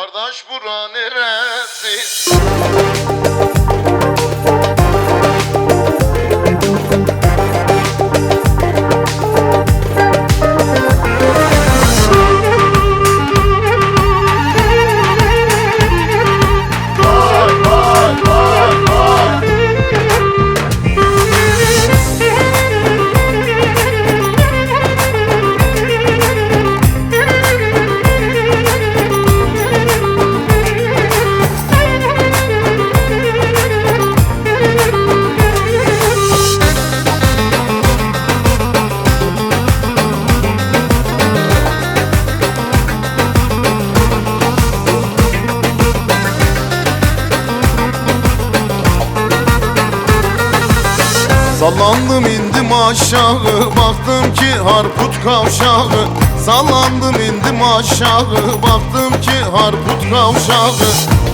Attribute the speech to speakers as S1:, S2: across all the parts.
S1: Kardeş bura neresi? Sallandım indim aşağı, baktım ki Harput kavşağı. Sallandım indim aşağı, baktım ki Harput kavşağı.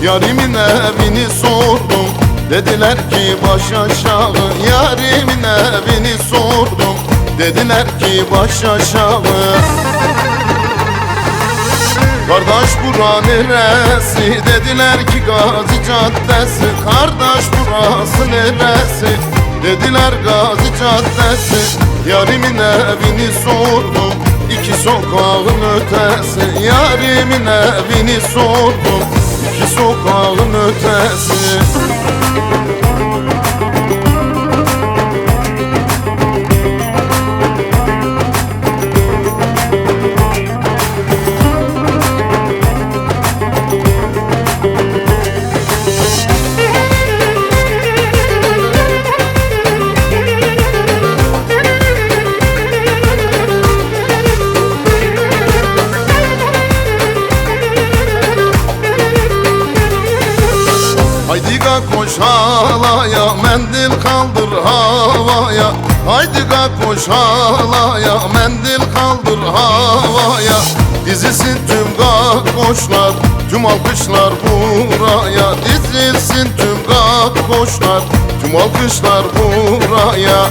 S1: Yarimin evini sordum, dediler ki baş aşağı. Yarimin evini sordum, dediler ki baş aşağı. Kardeş bura neresi? Dediler ki Gazi Caddesi. Kardeş burası neresi? Dediler Gazi Caddesi. Yarimin evini sordum, iki sokağın ötesi. Yarimin evini sordum, iki sokağın ötesi. Haydi koş halaya, mendil kaldır havaya. Haydi koş halaya, mendil kaldır havaya. Dizilsin tüm koşlar, tüm alkışlar buraya. Dizilsin tüm koşlar, tüm alkışlar buraya.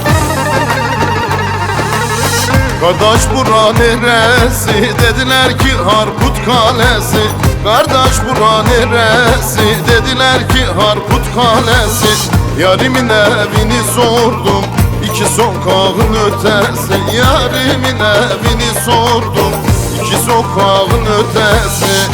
S1: Kardeş bura neresi? Dediler ki Harput Kalesi. Kardeş bura neresi? Dediler ki Harput Kalesi. Yarimin evini sordum, iki sokağın ötesi. Yarimin evini sordum, iki sokağın ötesi.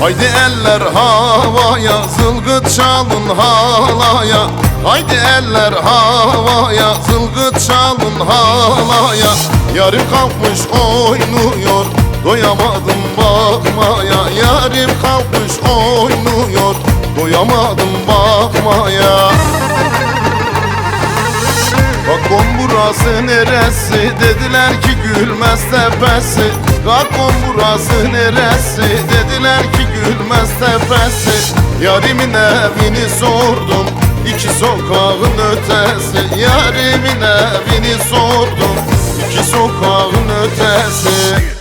S1: Haydi eller havaya, zılgıt çalın halaya. Haydi eller havaya, zılgıt çalın halaya. Yarim kalkmış oynuyor, doyamadım bakmaya. Yarim kalkmış oynuyor, doyamadım bakmaya. Kakon burası neresi? Dediler ki Gülmez Tepesi. Kakon burası neresi? Dediler ki Gülmez Tepesi. Yarimin evini sordum, iki sokağın ötesi. Yarimin evini sordum, iki sokağın ötesi.